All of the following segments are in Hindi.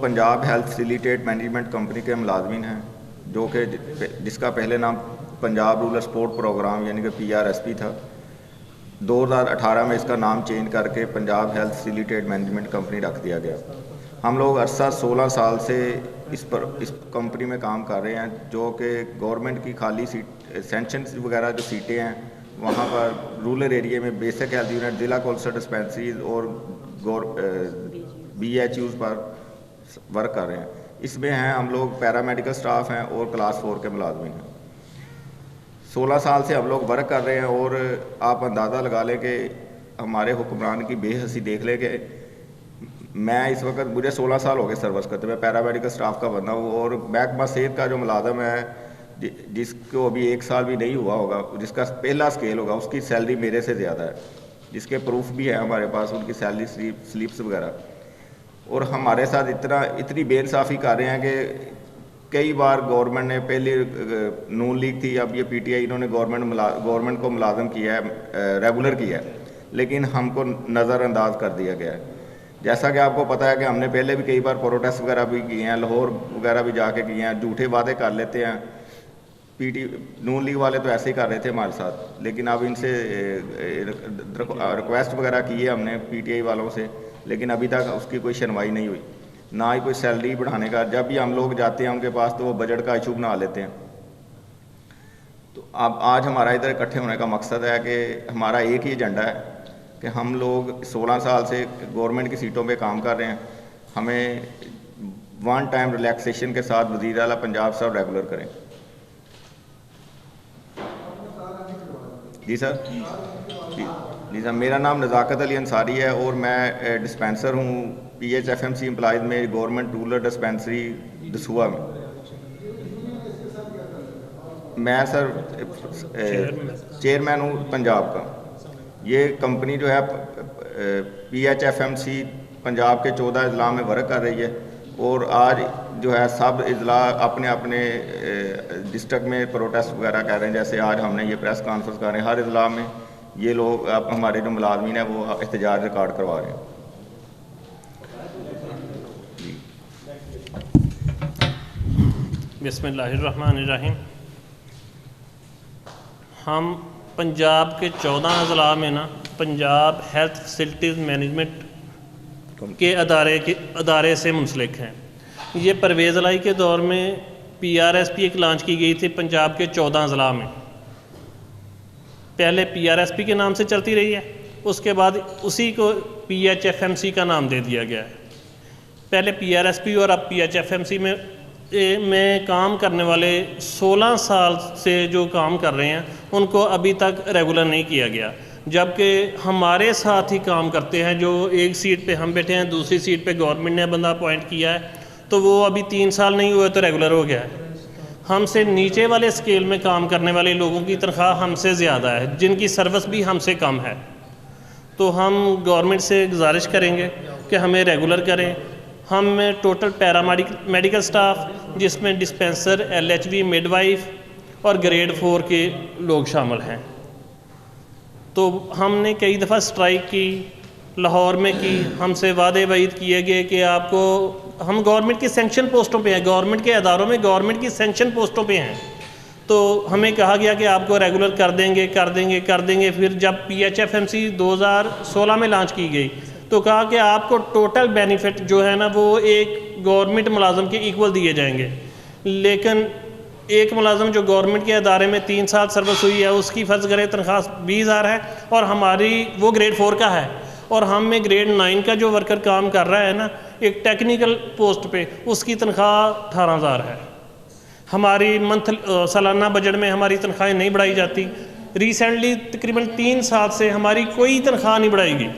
Punjab health facilitate management company के मुलाजमीन हैं, जो कि जिसका पहले नाम पंजाब रूरल सपोर्ट प्रोग्राम यानी कि PRSP था। 2018 में इसका नाम चेंज करके Punjab health facilitate management company रख दिया गया। हम लोग अरसा 16 साल से इस कंपनी में काम कर रहे हैं, जो कि गवर्नमेंट की खाली सीट सेंशन वगैरह जो सीटें हैं वहाँ पर रूरल एरिया में बेसिक हेल्थ यूनिट, ज़िला कौंसल डिस्पेंसरीज और BHUs पर वर्क कर रहे हैं। इसमें हैं हम लोग पैरामेडिकल स्टाफ हैं और क्लास 4 के मुलाजमीन हैं। 16 साल से हम लोग वर्क कर रहे हैं और आप अंदाज़ा लगा लें कि हमारे हुक्मरान की बेहसी देख लें कि मैं इस वक्त, मुझे 16 साल हो गए सर्विस करते, मैं पैरामेडिकल स्टाफ का बंदा हूँ और महकमा सेहत का जो मुलाजम है जिसको अभी 1 साल भी नहीं हुआ होगा, जिसका पहला स्केल होगा, उसकी सैलरी मेरे से ज़्यादा है, जिसके प्रूफ भी है हमारे पास, उनकी सैलरी स्लिप्स वगैरह। और हमारे साथ इतनी बेइंसाफ़ी कर रहे हैं कि कई बार गवर्नमेंट ने, पहले नून लीग थी, अब ये PTI, इन्होंने गवर्नमेंट को मुलाजम किया है, रेगुलर किया है, लेकिन हमको नज़रअंदाज कर दिया गया है। जैसा कि आपको पता है कि हमने पहले भी कई बार प्रोटेस्ट वगैरह भी किए हैं, लाहौर वगैरह भी जाके किए हैं, झूठे वादे कर लेते हैं। नून लीग वाले तो ऐसे ही कर रहे थे हमारे साथ, लेकिन अब इनसे रिक्वेस्ट वगैरह की है हमने PTI वालों से, लेकिन अभी तक उसकी कोई सुनवाई नहीं हुई, ना ही कोई सैलरी बढ़ाने का। जब भी हम लोग जाते हैं उनके पास तो वो बजट का इशू बना लेते हैं। तो अब आज हमारा इधर इकट्ठे होने का मकसद है कि हमारा एक ही एजेंडा है कि हम लोग 16 साल से गवर्नमेंट की सीटों पे काम कर रहे हैं, हमें 1 टाइम रिलैक्सेशन के साथ वज़ीर आला पंजाब साहब रेगुलर करें। जी सर, जी सर, मेरा नाम नज़ाकत अली अंसारी है और मैं डिस्पेंसर हूँ PHFMC एम्प्लॉइज़ में, गवर्नमेंट रूरल डिस्पेंसरी दसूहा में। मैं सर चेयरमैन हूँ पंजाब का। ये कंपनी जो है PHFMC पंजाब के 14 अजला में वर्क कर रही है और आज जो है सब अजला अपने अपने डिस्ट्रिक्ट में प्रोटेस्ट वगैरह कर रहे हैं। जैसे आज हमने ये प्रेस कॉन्फ्रेंस कर रहे हैं, हर अजला में ये लोग, अब हमारे जो मुलाजमीन हैं वो एहतजाज रिकॉर्ड करवा रहे हैं। बिस्मिल्लाहिर्रहमानिर्रहीम। हम पंजाब के 14 अजला में ना पंजाब हेल्थ फैसिलिटीज़ मैनेजमेंट के अदारे से मुंसलिक हैं। ये परवेज़ लाई के दौर में PRSP एक लॉन्च की गई थी पंजाब के 14 अजला में। पहले PRSP के नाम से चलती रही है, उसके बाद उसी को PHFMC का नाम दे दिया गया है। पहले PRSP और अब PHFMC में काम करने वाले 16 साल से जो काम कर रहे हैं उनको अभी तक रेगुलर नहीं किया गया, जबकि हमारे साथ ही काम करते हैं जो एक सीट पे हम बैठे हैं, दूसरी सीट पे गवर्नमेंट ने बंदा अपॉइंट किया है, तो वो अभी 3 साल नहीं हुए तो रेगुलर हो गया है। हमसे नीचे वाले स्केल में काम करने वाले लोगों की तनख्वाह हमसे ज़्यादा है, जिनकी सर्विस भी हमसे कम है। तो हम गवर्नमेंट से गुजारिश करेंगे कि हमें रेगुलर करें। हम टोटल पैरामेडिकल स्टाफ, जिसमें डिस्पेंसर, LHV, मिडवाइफ और ग्रेड 4 के लोग शामिल हैं। तो हमने कई दफ़ा स्ट्राइक की, लाहौर में की, हमसे वादे वईद किए गए कि आपको, हम गवर्नमेंट की सेंक्शन पोस्टों पे हैं, गवर्नमेंट के अदारों में गवर्नमेंट की सेंक्शन पोस्टों पे हैं, तो हमें कहा गया कि आपको रेगुलर कर देंगे। फिर जब PHFMC 2016 में लॉन्च की गई तो कहा कि आपको टोटल बेनिफिट जो है ना वो एक गवर्नमेंट मुलाजम के इक्वल दिए जाएंगे। लेकिन एक मुलाजम जो गवर्नमेंट के अदारे में 3 साल सर्विस हुई है, उसकी फ़र्ज़ करें तनख्वाह 20,000 है और हमारी वो ग्रेड 4 का है और हम में ग्रेड 9 का जो वर्कर काम कर रहा है ना एक टेक्निकल पोस्ट पे, उसकी तनख्वाह 18,000 है। हमारी सालाना बजट में हमारी तनख्वाहें नहीं बढ़ाई जाती। रिसेंटली तकरीबन 3 साल से हमारी कोई तनख्वाह नहीं बढ़ाएगी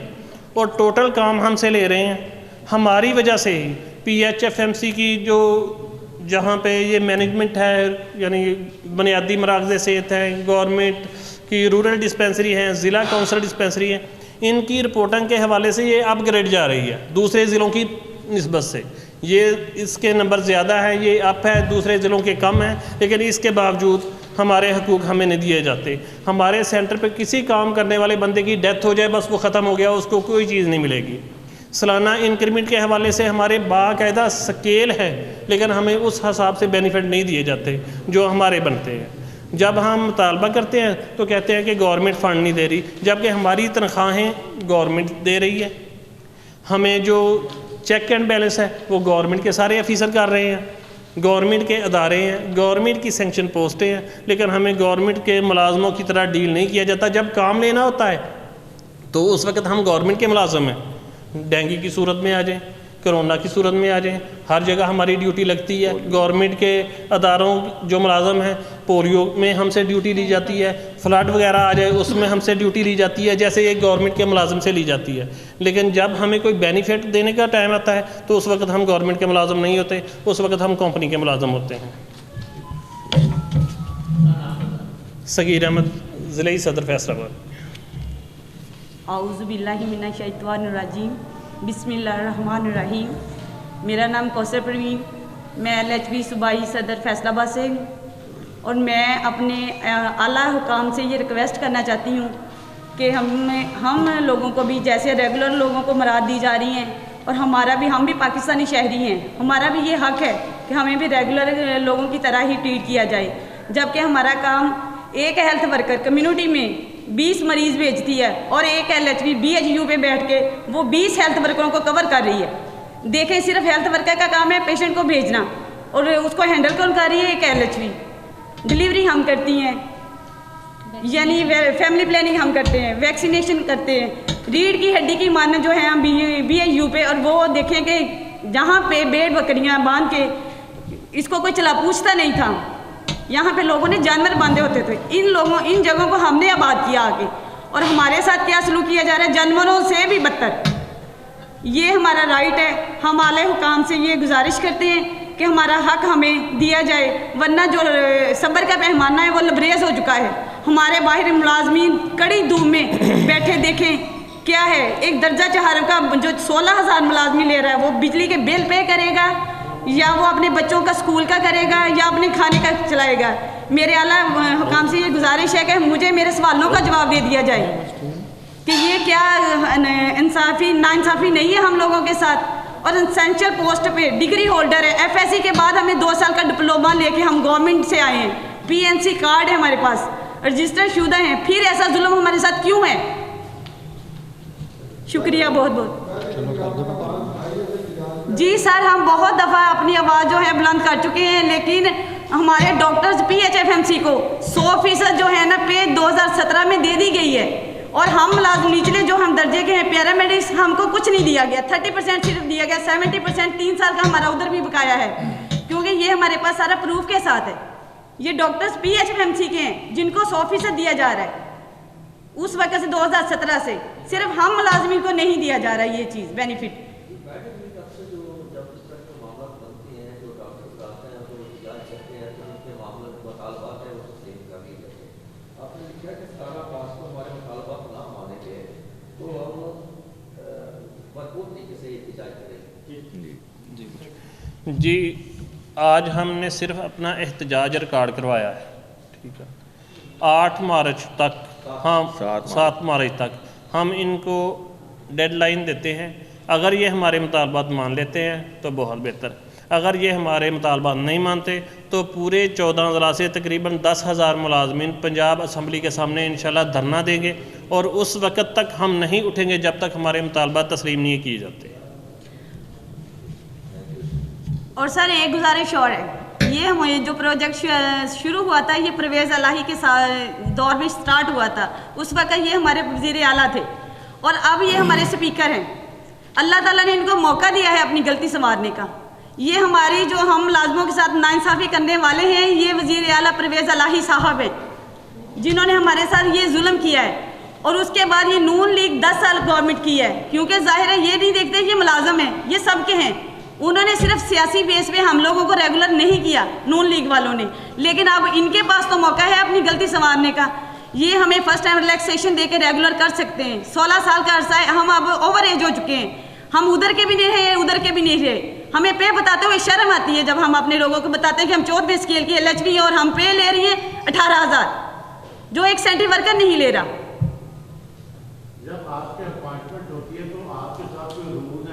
और टोटल काम हमसे ले रहे हैं। हमारी वजह से ही PHFMC की जो जहाँ पे ये मैनेजमेंट है, यानी बुनियादी मराकज़ सेहत हैं, गवर्नमेंट की रूरल डिस्पेंसरी हैं, ज़िला कौंसल डिस्पेंसरी हैं, इनकी रिपोर्टिंग के हवाले से ये अपग्रेड जा रही है दूसरे ज़िलों की निस्बत से। ये इसके नंबर ज़्यादा हैं, ये अप है, दूसरे ज़िलों के कम हैं, लेकिन इसके बावजूद हमारे हकूक़ हमें नहीं दिए जाते। हमारे सेंटर पे किसी काम करने वाले बंदे की डेथ हो जाए, बस वो ख़त्म हो गया, उसको कोई चीज़ नहीं मिलेगी। सालाना इंक्रीमेंट के हवाले से हमारे बाकायदा स्केल है, लेकिन हमें उस हिसाब से बेनिफिट नहीं दिए जाते जो हमारे बनते हैं। जब हम मुतालबा करते हैं तो कहते हैं कि गवर्नमेंट फ़ंड नहीं दे रही, जबकि हमारी तनख्वाहें गवर्नमेंट दे रही है। हमें जो चेक एंड बैलेंस है वो गवर्नमेंट के सारे ऑफिसर कर रहे हैं, गवर्नमेंट के अदारे हैं, गवर्नमेंट की सेंक्शन पोस्टें हैं, लेकिन हमें गवर्नमेंट के मुलाजमों की तरह डील नहीं किया जाता। जब काम लेना होता है तो उस वक्त हम गवर्नमेंट के मुलाजम हैं, डेंगू की सूरत में आ जाएं, कोरोना की सूरत में आ जाएं, हर जगह हमारी ड्यूटी लगती है। गवर्नमेंट के अदारों जो मुलाजम हैं, पोलियो में हमसे ड्यूटी ली जाती है, फ्लड वगैरह आ जाए उसमें हमसे ड्यूटी ली जाती है, जैसे एक गवर्नमेंट के मुलाजम से ली जाती है। लेकिन जब हमें कोई बेनिफिट देने का टाइम आता है तो उस वक्त हम गवर्नमेंट के मुलाजम नहीं होते, उस वक्त हम कंपनी के मुलाजम होते हैं। सगीर अहमद, ज़िले सदर फैसलाबाद। आऊज़ु बिल्लाहि मिनश शैतानिर रजीम, बिस्मिल्लाहिर्रहमानिर्रहीम। मेरा नाम कौसर परवीन, मैं LHB सूबाई सदर फैसलाबाद से हूँ और मैं अपने आला हुकाम से ये रिक्वेस्ट करना चाहती हूँ कि हम लोगों को भी जैसे रेगुलर लोगों को मराद दी जा रही हैं और हम भी पाकिस्तानी शहरी हैं, हमारा भी ये हक़ है कि हमें भी रेगुलर लोगों की तरह ही ट्रीट किया जाए। जबकि हमारा काम एक हेल्थ वर्कर कम्युनिटी में 20 मरीज़ भेजती है और एक LHB BHU पे बैठ के वो 20 हेल्थ वर्करों को कवर कर रही है। देखें, सिर्फ हेल्थ वर्कर का काम है पेशेंट को भेजना और उसको हैंडल कौन कर रही है? एक LHB। डिलीवरी हम करती हैं, यानी फैमिली प्लानिंग हम करते हैं, वैक्सीनेशन करते हैं, रीढ़ की हड्डी की मान जो है हम BHU पे। और वो देखें कि जहाँ पे भेड़ बकरियाँ बांध के इसको कोई चला पूछता नहीं था, यहाँ पे लोगों ने जानवर बांधे होते थे। इन जगहों को हमने आबाद किया आके, और हमारे साथ क्या सलूक किया जा रहा है? जानवरों से भी बदतर। ये हमारा राइट है, हम आले हुकाम से ये गुजारिश करते हैं कि हमारा हक हमें दिया जाए, वरना जो सब्र का पैमाना है वो लबरेज हो चुका है। हमारे बाहर मुलाजमीन कड़ी धूप में बैठे, देखें क्या है, एक दर्जा चहार का जो 16,000 मुलाजमी ले रहा है वो बिजली के बिल पे करेगा या वो अपने बच्चों का स्कूल का करेगा या अपने खाने का चलाएगा। मेरे आला हुकाम से ये गुजारिश है कि मुझे मेरे सवालों का जवाब दे दिया जाए कि ये क्या नाइंसाफ़ी नहीं है हम लोगों के साथ। और एसेंशियल पोस्ट पे डिग्री होल्डर है, FSC के बाद हमें 2 साल का डिप्लोमा लेके हम गवर्नमेंट से आए हैं, PNC कार्ड है हमारे पास, रजिस्टर्ड शुदा हैं, फिर ऐसा जुल्म हमारे साथ क्यों है? शुक्रिया बहुत बहुत। जी सर, हम बहुत दफ़ा अपनी आवाज़ जो है बुलंद कर चुके हैं, लेकिन हमारे डॉक्टर्स PHFMC को 100% जो है ना पे 2017 में दे दी गई है और हम निचले जो हम दर्जे के हैं पैरामेडिक्स, हमको कुछ नहीं दिया गया, 30% सिर्फ दिया गया, 70% 3 साल का हमारा उधर भी बकाया है, क्योंकि ये हमारे पास सारा प्रूफ के साथ है। ये डॉक्टर्स PHFMC के हैं जिनको 100% दिया जा रहा है उस वक्त से 2017 से, सिर्फ हम मुलाजमीन को नहीं दिया जा रहा है ये चीज़ बेनिफिट। जी, आज हमने सिर्फ अपना एहतजाज रिकॉर्ड करवाया है, ठीक है। 8 मार्च तक हम 7 मार्च तक हम इनको डेडलाइन देते हैं। अगर ये हमारे मुतालबात मान लेते हैं तो बहुत बेहतर, अगर ये हमारे मुतालबात नहीं मानते तो पूरे 14 ज़िला से तकरीबन 10,000 मुलाजमीन पंजाब असम्बली के सामने इंशाल्लाह धरना देंगे और उस वक़्त तक हम नहीं उठेंगे जब तक हमारे मुतालबात तस्लीम नहीं किए जाते। और सर एक गुजारिश और है, ये जो प्रोजेक्ट शुरू हुआ था ये परवेज़ इलाही के दौर में स्टार्ट हुआ था, उस वक्त ये हमारे वज़ीर आला थे और अब ये हमारे स्पीकर हैं। अल्लाह ताला ने इनको मौका दिया है अपनी गलती संवारने का। ये हमारी जो हम मुलाजमों के साथ नाइंसाफ़ी करने वाले हैं, ये वज़ीर आला परवेज़ इलाही साहब हैं जिन्होंने हमारे साथ ये जुल्म किया है। और उसके बाद ये नून लीग 10 साल गवर्नमेंट की है, क्योंकि ज़ाहिर है ये नहीं देखते ये मुलाजम हैं, ये सबके हैं। उन्होंने सिर्फ सियासी बेस पे हम लोगों को रेगुलर नहीं किया नून लीग वालों ने, लेकिन अब इनके पास तो मौका है अपनी गलती संवारने का। ये हमें फर्स्ट टाइम रिलैक्सेशन दे के रेगुलर कर सकते हैं। 16 साल का अरसा है, हम अब ओवर एज हो चुके हैं, हम उधर के भी नहीं रहे उधर के भी नहीं रहे। हमें पे बताते हुए शर्म आती है जब हम अपने लोगों को बताते हैं कि हम 14वें स्केल की LHB और हम पे ले रही हैं 18,000, जो एक सेंट्री वर्कर नहीं ले रहा। जब आपके अपॉइंटमेंट होती है तो आपके साथ कोई रूल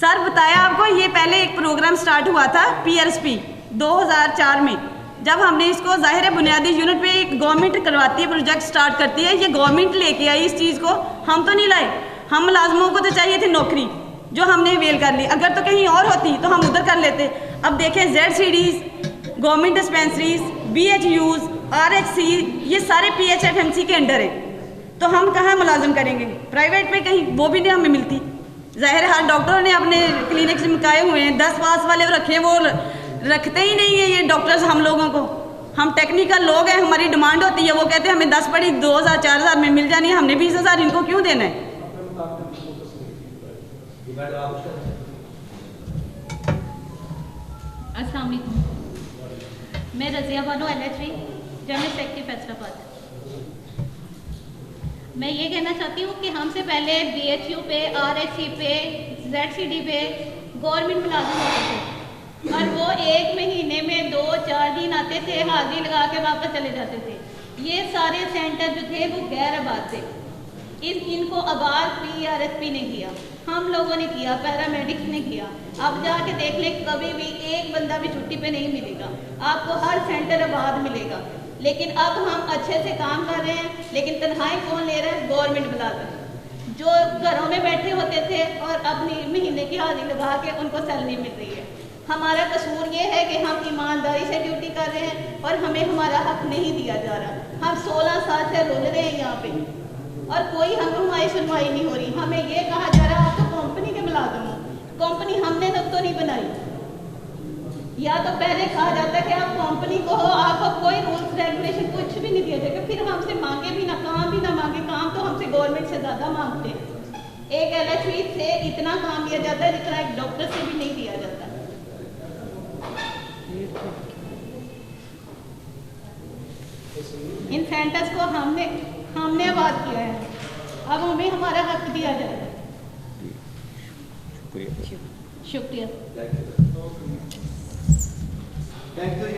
सर बताया आपको, ये पहले एक प्रोग्राम स्टार्ट हुआ था PRSP 2004 में, जब हमने इसको ज़ाहिर है बुनियादी यूनिट पे एक गवर्नमेंट करवाती है, प्रोजेक्ट स्टार्ट करती है, ये गवर्नमेंट लेके आई इस चीज़ को, हम तो नहीं लाए। हम मुलाजमों को तो चाहिए थी नौकरी, जो हमने वेल कर ली। अगर तो कहीं और होती तो हम उधर कर लेते। अब देखें ZCDs, government dispensaries, BHUs, RHC, ये सारे PHFMC के अंडर है, तो हम कहाँ मुलाजम करेंगे? प्राइवेट में कहीं वो भी नहीं हमें मिलती। ज़ाहिर है हर डॉक्टरों ने अपने क्लिनिक चिमकाए हुए हैं, 10 पास वाले रखे, वो रखते ही नहीं है ये डॉक्टर्स हम लोगों को। हम टेक्निकल लोग हैं, हमारी डिमांड होती है, वो कहते हैं हमें 10 पढ़ी 2000 4000 में मिल जानी है, हमने 20,000 इनको क्यों देना है? अस्सलाम वालेकुम, मैं Razia Bano LHV general secretary Faisalabad. मैं ये कहना चाहती हूँ कि हमसे पहले BHU पे, RHC पे, ZCD पे गवर्नमेंट मुलाजिम होते थे और वो 1 महीने में 2-4 दिन आते थे, हाजिरी लगा के वापस चले जाते थे। ये सारे सेंटर जो थे वो गैर आबाद थे। इनको आबाद PRSP ने किया, हम लोगों ने किया, पैरामेडिक्स ने किया। अब जाके देख लें, कभी भी एक बंदा भी छुट्टी पे नहीं मिलेगा, आपको हर सेंटर आबाद मिलेगा। लेकिन अब हम अच्छे से काम कर रहे हैं, लेकिन तनख्वाही कौन ले रहा है? गवर्नमेंट मुलाजिम, जो घरों में बैठे होते थे और अपनी महीने की हाजिरी लगा के उनको सैलरी मिल रही है। हमारा कसूर ये है कि हम ईमानदारी से ड्यूटी कर रहे हैं और हमें हमारा हक नहीं दिया जा रहा। हम 16 साल से रुल रहे हैं यहाँ पे और कोई हमारी सुनवाई नहीं हो रही। हमें ये कहा जा रहा है आप तो कंपनी के मुलाजिम हो। कंपनी हमने तब तो नहीं बनाई, या तो पहले कहा जाता है कि आप कंपनी को हो, आपको कोई रूल्स रेगुलेशन कुछ भी नहीं दिया जाएगा, फिर हमसे मांगे भी ना, काम भी ना मांगे। काम तो हमसे गवर्नमेंट से ज़्यादा मांगते हैं। एक LHV से इतना काम दिया जाता है जितना एक डॉक्टर से भी नहीं दिया जाता। इन सेंटर्स को हमने आबाद किया है, अब हमें हमारा हक दिया जाए। शुक्रिया। शुक्रिया। Thank you.